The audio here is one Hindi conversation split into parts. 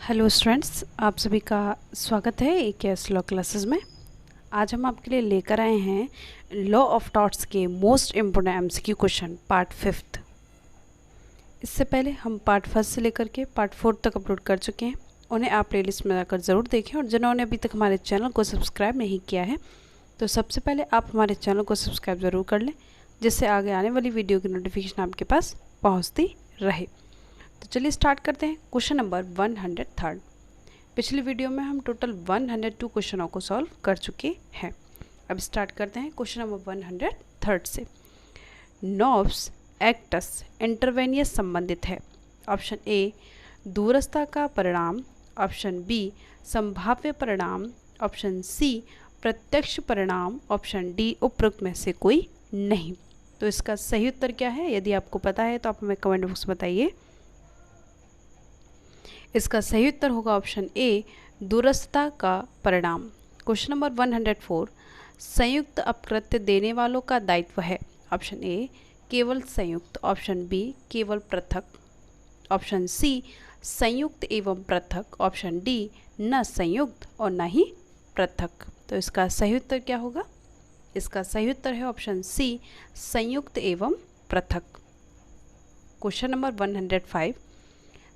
हेलो स्टूडेंट्स, आप सभी का स्वागत है AKS लॉ क्लासेस में। आज हम आपके लिए लेकर आए हैं लॉ ऑफ टॉर्ट्स के most important MCQ question part 5। इससे पहले हम पार्ट 1 से लेकर के पार्ट 4 तक अपलोड कर चुके हैं। उन्हें आप प्लेलिस्ट में जाकर ज़रूर देखें, और जिन्होंने अभी तक हमारे चैनल को सब्सक्राइब नहीं किया है तो सबसे पहले आप हमारे चैनल को सब्सक्राइब ज़रूर कर लें, जिससे आगे आने वाली वीडियो की नोटिफिकेशन आपके पास पहुँचती रहे। तो चलिए स्टार्ट करते हैं। Question number 103। पिछली वीडियो में हम टोटल 102 क्वेश्चनों को सॉल्व कर चुके हैं। अब स्टार्ट करते हैं क्वेश्चन नंबर 103 से। नॉब्स एक्टस इंटरवेनियस संबंधित है। ऑप्शन ए दूरस्थता का परिणाम, ऑप्शन बी संभाव्य परिणाम, ऑप्शन सी प्रत्यक्ष परिणाम, ऑप्शन डी उपरोक्त में से कोई नहीं। तो इसका सही उत्तर क्या है? यदि आपको पता है तो आप हमें कमेंट बॉक्स में बताइए। इसका सही उत्तर होगा ऑप्शन ए दूरस्थता का परिणाम। Question number 104। संयुक्त अपकृत्य देने वालों का दायित्व है। ऑप्शन ए केवल संयुक्त, ऑप्शन बी केवल पृथक, ऑप्शन सी संयुक्त एवं पृथक, ऑप्शन डी न संयुक्त और न ही पृथक। तो इसका सही उत्तर क्या होगा? इसका सही उत्तर है ऑप्शन सी संयुक्त एवं पृथक। Question number 105।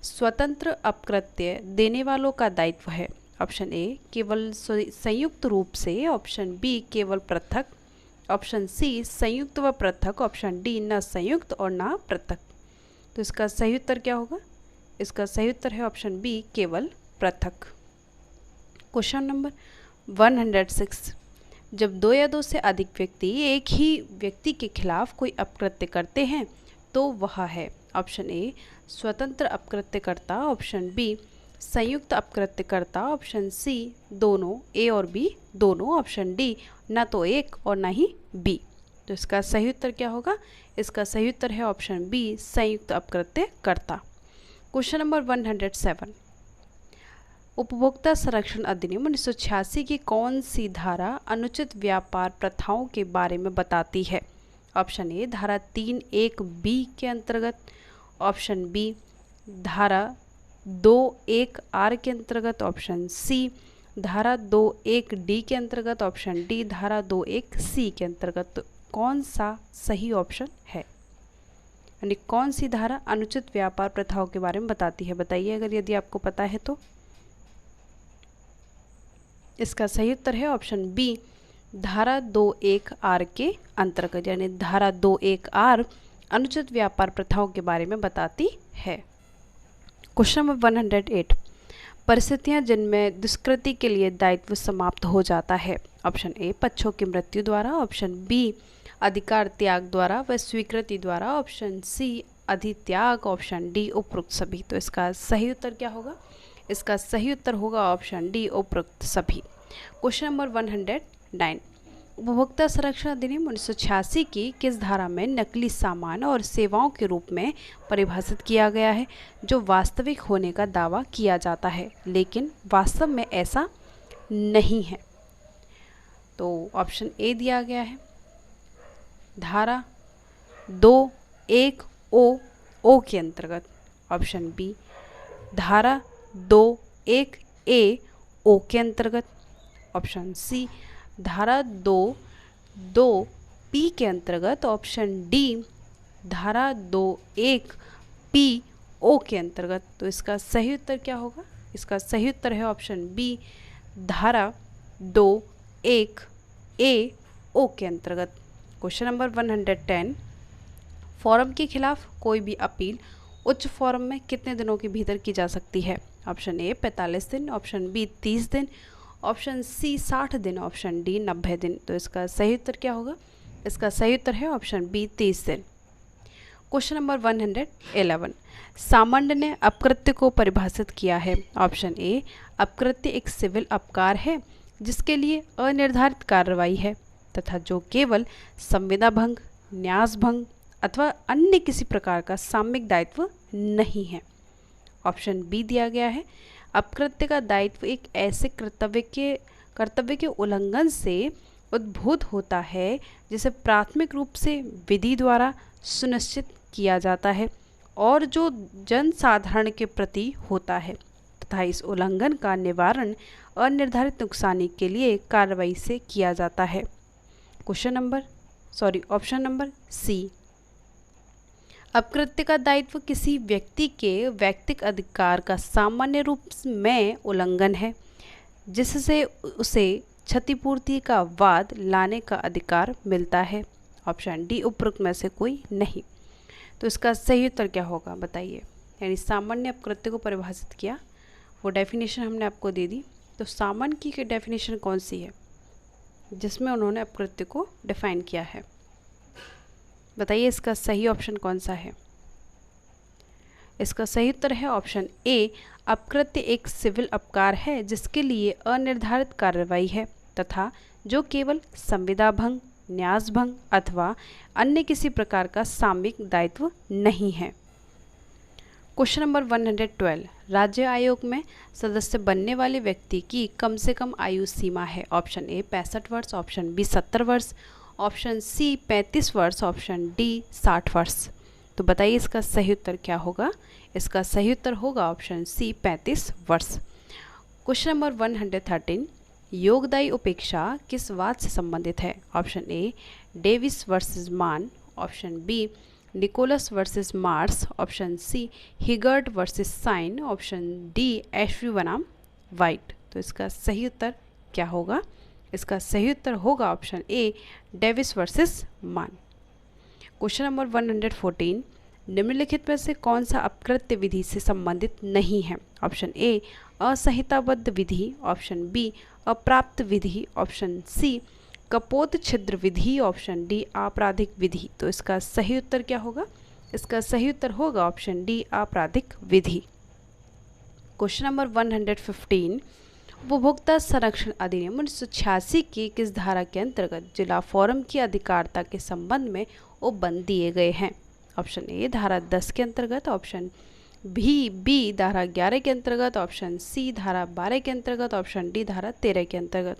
स्वतंत्र अपकृत्य देने वालों का दायित्व है। ऑप्शन ए केवल संयुक्त रूप से, ऑप्शन बी केवल पृथक, ऑप्शन सी संयुक्त व पृथक, ऑप्शन डी न संयुक्त और न पृथक। तो इसका सही उत्तर क्या होगा? इसका सही उत्तर है ऑप्शन बी केवल पृथक। Question number 106। जब दो या दो से अधिक व्यक्ति एक ही व्यक्ति के खिलाफ कोई अपकृत्य करते हैं तो वह है। ऑप्शन ए स्वतंत्र अपकृत्यकर्ता, ऑप्शन बी संयुक्त अपकृत्यकर्ता, ऑप्शन सी दोनों, ए और बी दोनों, ऑप्शन डी न तो एक और न ही बी। तो इसका सही उत्तर क्या होगा? इसका सही उत्तर है ऑप्शन बी संयुक्त अपकृत्यकर्ता। Question number 107। उपभोक्ता संरक्षण अधिनियम 1986 की कौन सी धारा अनुचित व्यापार प्रथाओं के बारे में बताती है? ऑप्शन ए धारा 3(1)(b) के अंतर्गत, ऑप्शन बी धारा 2(1)(r) के अंतर्गत, ऑप्शन सी धारा 2(1)(d) के अंतर्गत, ऑप्शन डी धारा 2(1)(c) के अंतर्गत। तो कौन सा सही ऑप्शन है? यानी कौन सी धारा अनुचित व्यापार प्रथाओं के बारे में बताती है? बताइए अगर यदि आपको पता है तो। इसका सही उत्तर है ऑप्शन बी धारा 2(1)(r) के अंतर्गत, यानी धारा 2(1)(r) अनुचित व्यापार प्रथाओं के बारे में बताती है। Question number 108। परिस्थितियां जिनमें दुष्कृति के लिए दायित्व समाप्त हो जाता है। ऑप्शन ए पक्षों की मृत्यु द्वारा, ऑप्शन बी अधिकार त्याग द्वारा व स्वीकृति द्वारा, ऑप्शन सी अधित्याग, ऑप्शन डी उपरोक्त सभी। तो इसका सही उत्तर क्या होगा? इसका सही उत्तर होगा ऑप्शन डी उपरोक्त सभी। Question number 109। उपभोक्ता संरक्षण अधिनियम 1986 की किस धारा में नकली सामान और सेवाओं के रूप में परिभाषित किया गया है जो वास्तविक होने का दावा किया जाता है लेकिन वास्तव में ऐसा नहीं है? तो ऑप्शन ए दिया गया है धारा 2(1)(o) के अंतर्गत, ऑप्शन बी धारा 2(1)(a)(o) के अंतर्गत, ऑप्शन सी धारा 2(2)(p) के अंतर्गत, ऑप्शन डी धारा 2(1)(p)(o) के अंतर्गत। तो इसका सही उत्तर क्या होगा? इसका सही उत्तर है ऑप्शन बी धारा 2(1)(a)(o) के अंतर्गत। Question number 110। फॉरम के खिलाफ कोई भी अपील उच्च फॉरम में कितने दिनों के भीतर की जा सकती है? ऑप्शन ए 45 दिन, ऑप्शन बी 30 दिन, ऑप्शन सी 60 दिन, ऑप्शन डी 90 दिन। तो इसका सही उत्तर क्या होगा? इसका सही उत्तर है ऑप्शन बी 30 दिन। Question number 111। सामंड ने अपकृत्य को परिभाषित किया है। ऑप्शन ए अपकृत्य एक सिविल अपकार है जिसके लिए अनिर्धारित कार्रवाई है तथा जो केवल संविदा भंग, न्यास भंग अथवा अन्य किसी प्रकार का सामयिक दायित्व नहीं है। ऑप्शन बी दिया गया है अपकृत्य का दायित्व एक ऐसे कर्तव्य के उल्लंघन से उद्भूत होता है जिसे प्राथमिक रूप से विधि द्वारा सुनिश्चित किया जाता है और जो जन साधारण के प्रति होता है तथा तथा इस उल्लंघन का निवारण अनिर्धारित नुकसानी के लिए कार्रवाई से किया जाता है। Option number C. अपकृत्य का दायित्व किसी व्यक्ति के वैयक्तिक अधिकार का सामान्य रूप में उल्लंघन है, जिससे उसे क्षतिपूर्ति का वाद लाने का अधिकार मिलता है। ऑप्शन डी उपरोक्त में से कोई नहीं। तो इसका सही उत्तर क्या होगा बताइए। यानी सामान्य अपकृत्य को परिभाषित किया, वो डेफिनेशन हमने आपको दे दी। तो सामान्य की डेफिनेशन कौन सी है जिसमें उन्होंने अपकृत्य को डिफाइन किया है? बताइए इसका सही ऑप्शन कौन सा है। इसका सही उत्तर है ऑप्शन ए। अपकृत्य एक सिविल अपकार है जिसके लिए अनिर्धारित कार्रवाई है तथा जो केवल संविदा भंग, न्यास भंग अथवा अन्य किसी प्रकार का सामयिक दायित्व नहीं है। Question number 112। राज्य आयोग में सदस्य बनने वाले व्यक्ति की कम से कम आयु सीमा है। ऑप्शन ए 65 वर्ष, ऑप्शन बी 70 वर्ष, ऑप्शन सी 35 वर्ष, ऑप्शन डी 60 वर्ष। तो बताइए इसका सही उत्तर क्या होगा। इसका सही उत्तर होगा ऑप्शन सी 35 वर्ष। Question number 113। योगदायी उपेक्षा किस वाद से संबंधित है? Option A Davis versus Mann, option B Nicholas versus Mars, option C Higgert versus Syne, option D Ashby बनाम वाइट। तो इसका सही उत्तर क्या होगा? इसका सही उत्तर होगा ऑप्शन ए डेविस वर्सेस मान। Question number 114। निम्नलिखित में से कौन सा अपकृत्य विधि से संबंधित नहीं है? ऑप्शन ए असंहिताबद्ध विधि, ऑप्शन बी अप्राप्त विधि, ऑप्शन सी कपोत छिद्र विधि, ऑप्शन डी आपराधिक विधि। तो इसका सही उत्तर क्या होगा? इसका सही उत्तर होगा ऑप्शन डी आपराधिक विधि। Question number 115। उपभोक्ता संरक्षण अधिनियम 1986 की किस धारा के अंतर्गत जिला फोरम की अधिकारिता के संबंध में उपबंध दिए गए हैं? ऑप्शन ए धारा 10 के अंतर्गत, ऑप्शन बी धारा 11 के अंतर्गत, ऑप्शन सी धारा 12 के अंतर्गत, ऑप्शन डी धारा 13 के अंतर्गत।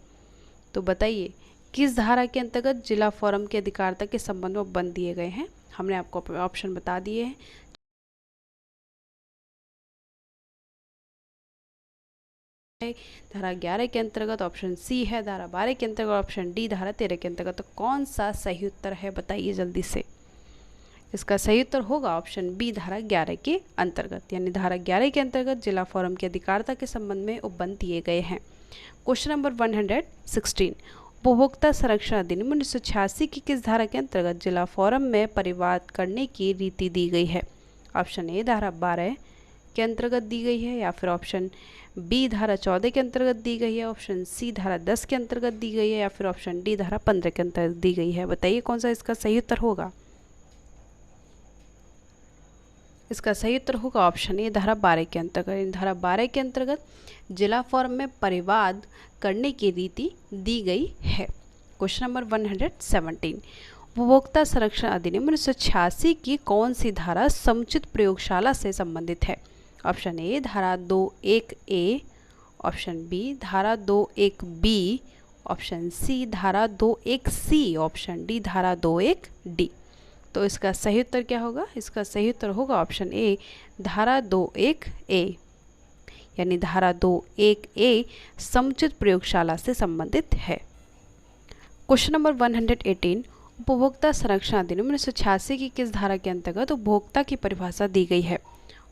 तो बताइए किस धारा के अंतर्गत जिला फोरम की अधिकारिता के संबंध में उपबंध दिए गए हैं? हमने आपको ऑप्शन बता दिए हैं। धारा 11 के अंतर्गत, ऑप्शन सी है धारा 12 के अंतर्गत, ऑप्शन डी धारा 13 के अंतर्गत। तो कौन सा सही उत्तर है बताइए जल्दी से। इसका सही उत्तर होगा ऑप्शन बी धारा 11 के अंतर्गत। यानी धारा 11 के अंतर्गत जिला फोरम की अधिकारिता के संबंध में उपबंध दिए गए हैं। Question number 116। उपभोक्ता संरक्षण अधिनियम 1986 की किस धारा के अंतर्गत जिला फोरम में परिवाद करने की रीति दी गई है? ऑप्शन ए धारा 12 के अंतर्गत दी गई है, या फिर ऑप्शन बी धारा 14 के अंतर्गत दी गई है, ऑप्शन सी धारा 10 के अंतर्गत दी गई है, या फिर ऑप्शन डी धारा 15 के अंतर्गत दी गई है। बताइए कौन सा इसका सही उत्तर होगा। इसका सही उत्तर होगा ऑप्शन ए धारा 12 के अंतर्गत। धारा 12 के अंतर्गत जिला फोरम में परिवाद करने की रीति दी गई है। Question number 117। उपभोक्ता संरक्षण अधिनियम 1986 की कौन सी धारा समुचित प्रयोगशाला से संबंधित है? ऑप्शन ए धारा 21A, ऑप्शन बी धारा 21B, ऑप्शन सी धारा 21C, ऑप्शन डी धारा 21D। तो इसका सही उत्तर क्या होगा? इसका सही उत्तर होगा ऑप्शन ए धारा 21A। यानी धारा 21A समुचित प्रयोगशाला से संबंधित है। Question number 118। उपभोक्ता संरक्षण अधिनियम 1986 की किस धारा के अंतर्गत उपभोक्ता की परिभाषा दी गई है?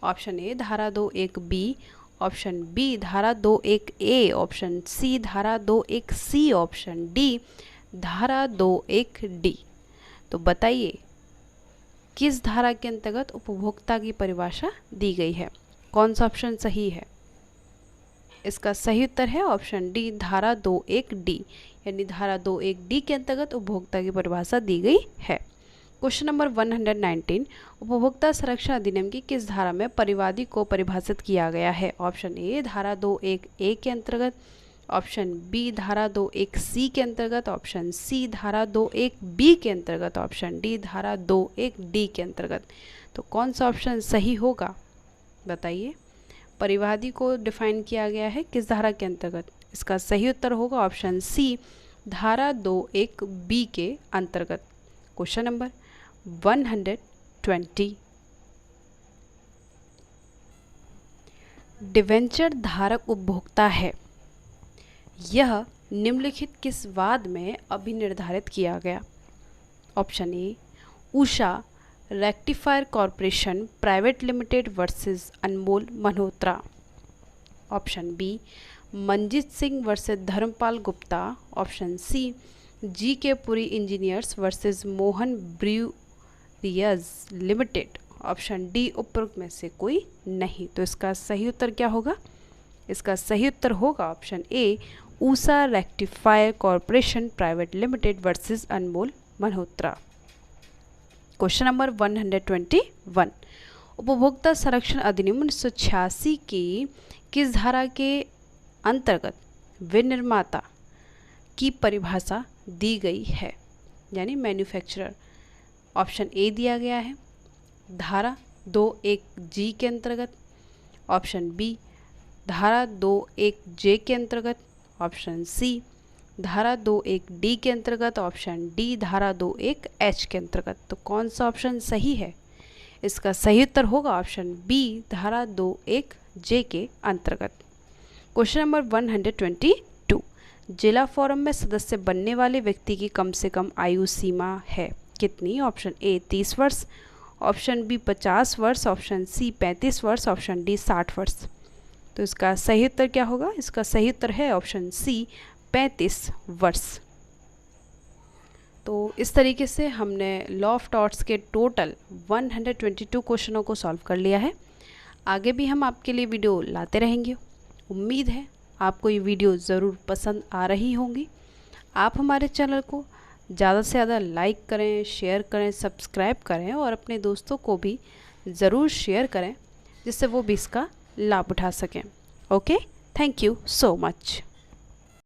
ऑप्शन ए धारा 21B, ऑप्शन बी धारा 21A, ऑप्शन सी धारा 21C, ऑप्शन डी धारा 21D। तो बताइए किस धारा के अंतर्गत उपभोक्ता की परिभाषा दी गई है? कौन सा ऑप्शन सही है? इसका सही उत्तर है ऑप्शन डी धारा 21D। यानी धारा 21D के अंतर्गत उपभोक्ता की परिभाषा दी गई है। Question number 119। उपभोक्ता संरक्षण अधिनियम की किस धारा में परिवादी को परिभाषित किया गया है? ऑप्शन ए धारा 21A के अंतर्गत, ऑप्शन बी धारा 21C के अंतर्गत, ऑप्शन सी धारा 21B के अंतर्गत, ऑप्शन डी धारा 21D के अंतर्गत। तो कौन सा ऑप्शन सही होगा बताइए। परिवादी को डिफाइन किया गया है किस धारा के अंतर्गत? इसका सही उत्तर होगा ऑप्शन सी धारा 21B के अंतर्गत। Question number 120। डिवेंचर धारक उपभोक्ता है, यह निम्नलिखित किस वाद में अभिनिर्धारित किया गया? Option A Usha rectifier corporation private limited versus Anmol Malhotra. Option B Manjeet Singh versus Dharampal Gupta. Option C G K Puri engineers versus Mohan breweries limited. Option D उपरोक्त में से कोई नहीं। तो इसका सही उत्तर क्या होगा? इसका सही उत्तर होगा option A Usha rectifier corporation private limited versus Anmol Malhotra. Question number 121, उपभोक्ता संरक्षण अधिनियम 1986 की किस धारा के अंतर्गत विनिर्माता की परिभाषा दी गई है, यानी मैन्युफैक्चरर? ऑप्शन ए दिया गया है धारा 2(1)G के अंतर्गत। ऑप्शन बी धारा 2(1)J के अंतर्गत। ऑप्शन सी धारा 2(1)D के अंतर्गत। ऑप्शन डी धारा 2(1)H के अंतर्गत। तो कौन सा ऑप्शन सही है? इसका सही उत्तर होगा ऑप्शन बी धारा 2(1)J के अंतर्गत। क्वेश्चन नंबर 122, जिला फोरम में सदस्य बनने वाले व्यक्ति की कम से कम आयु सीमा है कितनी? ऑप्शन ए 30 वर्ष। ऑप्शन बी 50 वर्ष। ऑप्शन सी 35 वर्ष। ऑप्शन डी 60 वर्ष। तो इसका सही उत्तर क्या होगा? इसका सही उत्तर है ऑप्शन सी 35 वर्ष। तो इस तरीके से हमने लॉ ऑफ टॉर्ट्स के टोटल 122 क्वेश्चनों को सॉल्व कर लिया है। आगे भी हम आपके लिए वीडियो लाते रहेंगे। उम्मीद है आपको ये वीडियो ज़रूर पसंद आ रही होंगी। आप हमारे चैनल को ज़्यादा से ज़्यादा लाइक करें, शेयर करें, सब्सक्राइब करें और अपने दोस्तों को भी ज़रूर शेयर करें जिससे वो भी इसका लाभ उठा सकें। Okay, thank you so much.